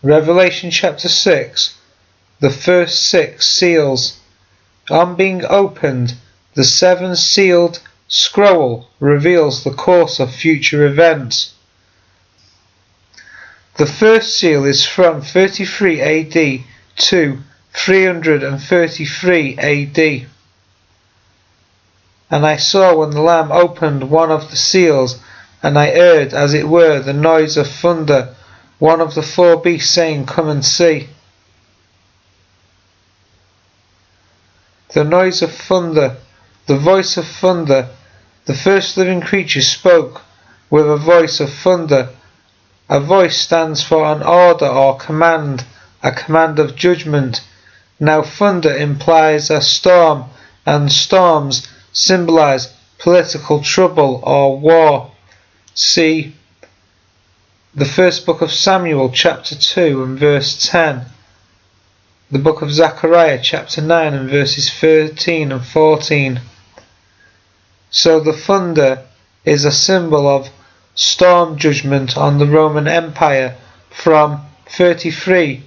Revelation chapter 6. The first 6 seals. On being opened, the 7-sealed scroll reveals the course of future events. The first seal is from 33 AD to 333 AD. And I saw when the Lamb opened one of the seals, and I heard, as it were, the noise of thunder, one of the 4 beasts saying, Come and see. The noise of thunder, the voice of thunder. The first living creature spoke with a voice of thunder. A voice stands for an order or command, a command of judgment. Now thunder implies a storm, and storms symbolize political trouble or war. See the first book of Samuel chapter 2 and verse 10. The book of Zechariah chapter 9 and verses 13 and 14. So the thunder is a symbol of storm judgment on the Roman Empire from 33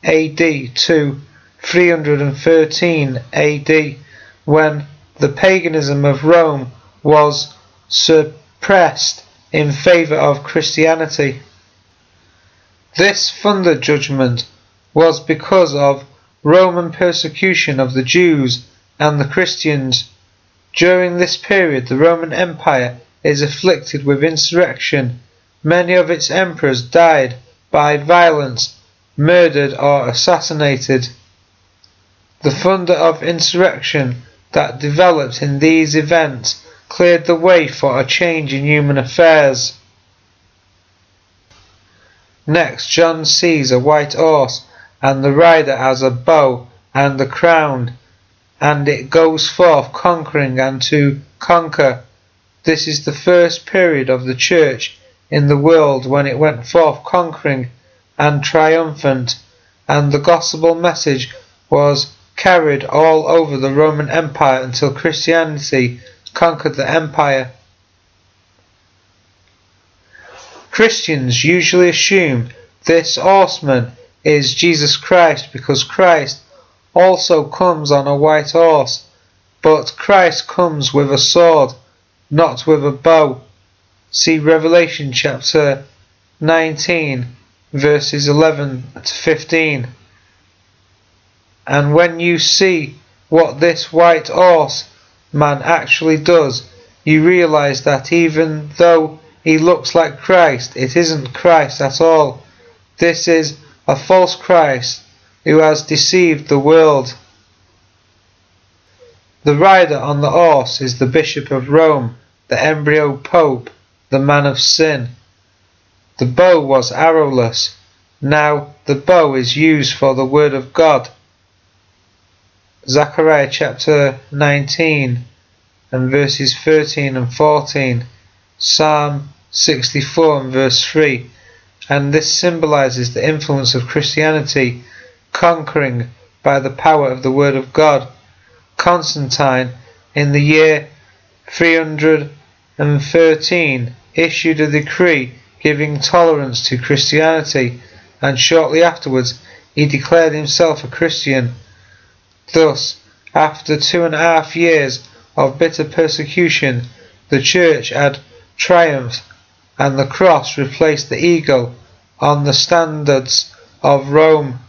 AD to 313 AD, when the paganism of Rome was suppressed in favour of Christianity. This thunder judgment was because of Roman persecution of the Jews and the Christians. During this period, the Roman Empire is afflicted with insurrection. Many of its emperors died by violence, murdered or assassinated. The thunder of insurrection that developed in these events cleared the way for a change in human affairs. Next, John sees a white horse, and the rider has a bow and a crown, and it goes forth conquering and to conquer. This is the first period of the church in the world, when it went forth conquering and triumphant, and the gospel message was carried all over the Roman Empire until Christianity conquered the empire. Christians usually assume this horseman is Jesus Christ, because Christ also comes on a white horse, but Christ comes with a sword, not with a bow. See Revelation chapter 19 verses 11 to 15. And when you see what this white horse man actually does, you realize that even though he looks like Christ, it isn't Christ at all. This is a false Christ who has deceived the world. The rider on the horse is the Bishop of Rome, the embryo Pope, the man of sin. The bow was arrowless. Now the bow is used for the word of God. Zechariah chapter 19 and verses 13 and 14. Psalm 64 and verse 3. And this symbolizes the influence of Christianity conquering by the power of the word of God. Constantine, in the year 313, issued a decree giving tolerance to Christianity, and shortly afterwards he declared himself a Christian. Thus, after 2.5 years of bitter persecution, the church had triumphed, and the cross replaced the eagle on the standards of Rome.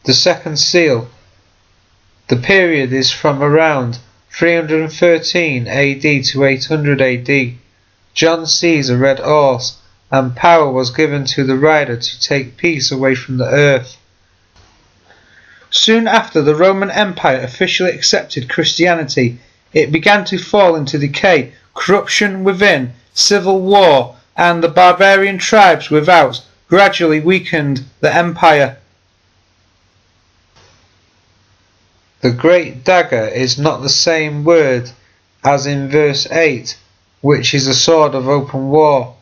The second seal. The period is from around 313 AD to 800 AD. John sees a red horse, and power was given to the rider to take peace away from the earth. Soon after the Roman Empire officially accepted Christianity, it began to fall into decay. Corruption within, civil war, and the barbarian tribes without gradually weakened the empire. The great dagger is not the same word as in verse 8, which is a sword of open war.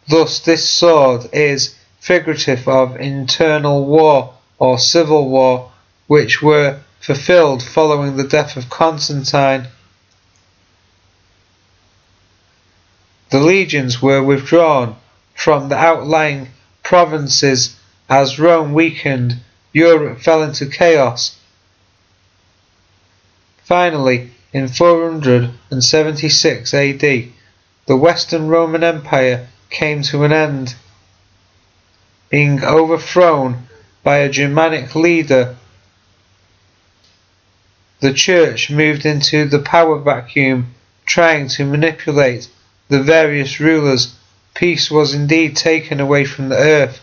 Thus this sword is figurative of internal war or civil war, which were fulfilled following the death of Constantine. The legions were withdrawn from the outlying provinces. As Rome weakened, Europe fell into chaos. Finally, in 476 AD, the Western Roman Empire came to an end, being overthrown by a Germanic leader. The Church moved into the power vacuum, trying to manipulate the various rulers. Peace was indeed taken away from the earth.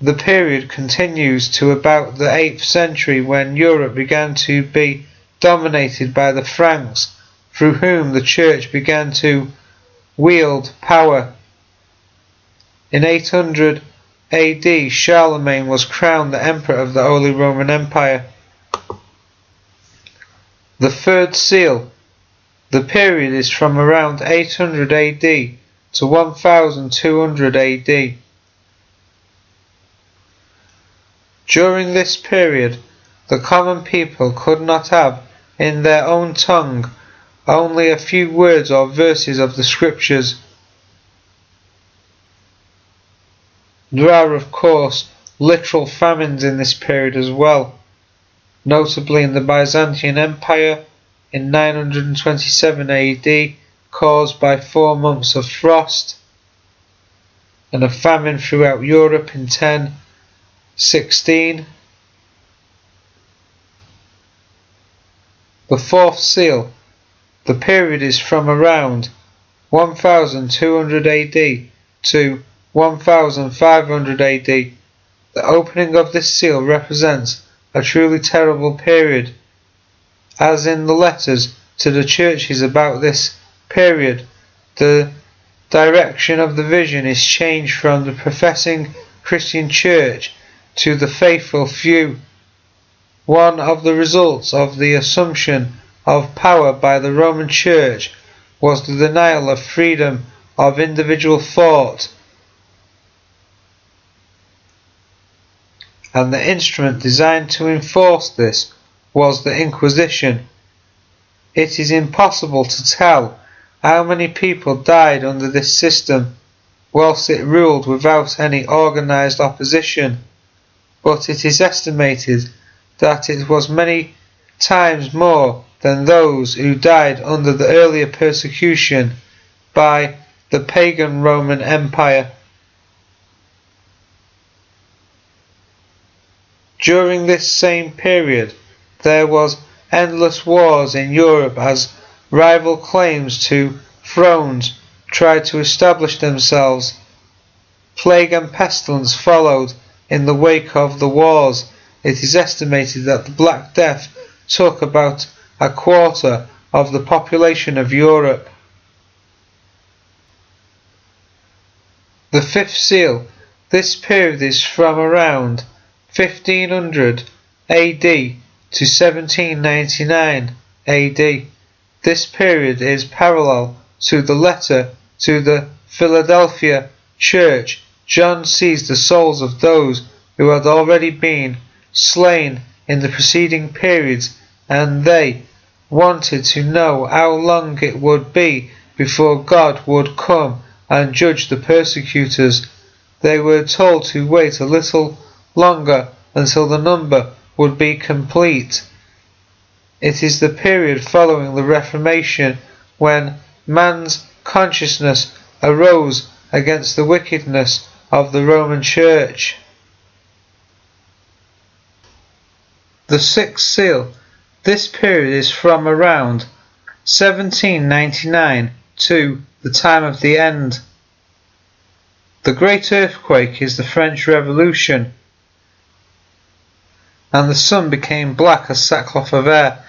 The period continues to about the 8th century, when Europe began to be dominated by the Franks, through whom the Church began to wield power. In 800 AD, Charlemagne was crowned the Emperor of the Holy Roman Empire. The Third Seal. The period is from around 800 AD to 1200 AD. During this period, the common people could not have in their own tongue only a few words or verses of the Scriptures. There are, of course, literal famines in this period as well, notably in the Byzantine Empire in 927 AD, caused by 4 months of frost, and a famine throughout Europe in 1016. The Fourth Seal. The period is from around 1200 AD to 1500 AD. The opening of this seal represents a truly terrible period, as in the letters to the churches about this period, the direction of the vision is changed from the professing Christian church to the faithful few. One of the results of the assumption of power by the Roman Church was the denial of freedom of individual thought, and the instrument designed to enforce this was the Inquisition. It is impossible to tell how many people died under this system, whilst it ruled without any organised opposition, but it is estimated that it was many times more than those who died under the earlier persecution by the pagan Roman Empire. During this same period, there was endless wars in Europe as rival claims to thrones tried to establish themselves. Plague and pestilence followed in the wake of the wars. It is estimated that the Black Death took about a quarter of the population of Europe. The Fifth Seal. This period is from around 1500 AD to 1799 AD. This period is parallel to the letter to the Philadelphia Church. John sees the souls of those who had already been slain in the preceding periods, and they wanted to know how long it would be before God would come and judge the persecutors. They were told to wait a little longer until the number would be complete. It is the period following the Reformation, when man's consciousness arose against the wickedness of the Roman Church. The Sixth Seal. This period is from around 1799 to the time of the end. The Great Earthquake is the French Revolution, and the sun became black as sackcloth of air.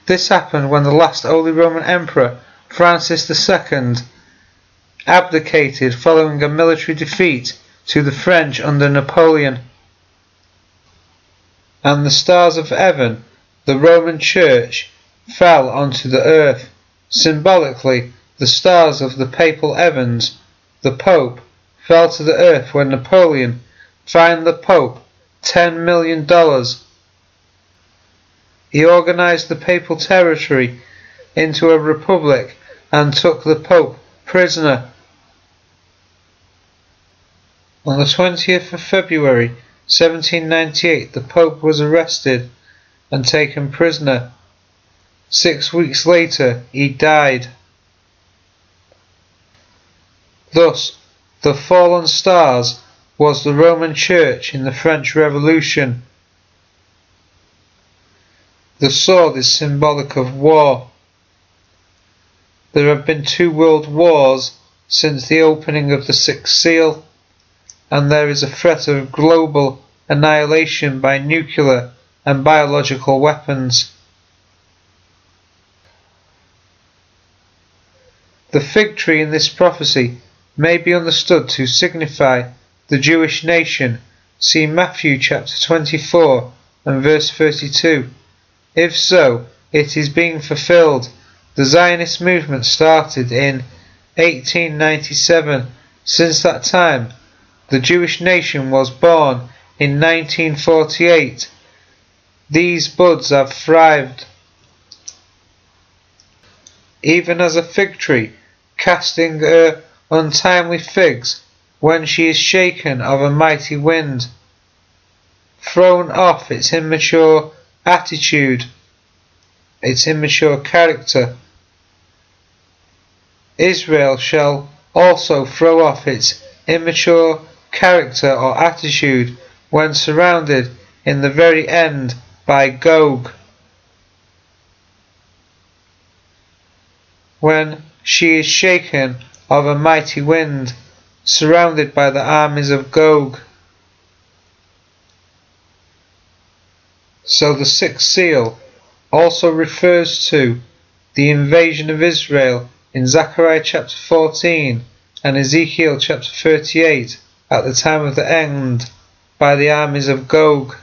This happened when the last Holy Roman Emperor, Francis II, abdicated following a military defeat to the French under Napoleon. And the stars of heaven, the Roman Church, fell onto the earth. Symbolically, the stars of the papal heavens, the Pope, fell to the earth when Napoleon fined the Pope $10 million. He organised the papal territory into a republic and took the Pope prisoner. On the 20th of February 1798 the Pope was arrested and taken prisoner. 6 weeks later he died. Thus, the fallen stars was the Roman Church in the French Revolution. The sword is symbolic of war. There have been 2 world wars since the opening of the Sixth Seal, and there is a threat of global annihilation by nuclear and biological weapons. The fig tree in this prophecy may be understood to signify the Jewish nation. See Matthew chapter 24 and verse 32. If so, it is being fulfilled. The Zionist movement started in 1897. Since that time, the Jewish nation was born in 1948. These buds have thrived. Even as a fig tree, casting her untimely figs, when she is shaken of a mighty wind, thrown off its immature attitude, its immature character. Israel shall also throw off its immature character or attitude when surrounded in the very end by Gog. When she is shaken of a mighty wind, surrounded by the armies of Gog. So the sixth seal also refers to the invasion of Israel in Zechariah chapter 14 and Ezekiel chapter 38 at the time of the end by the armies of Gog.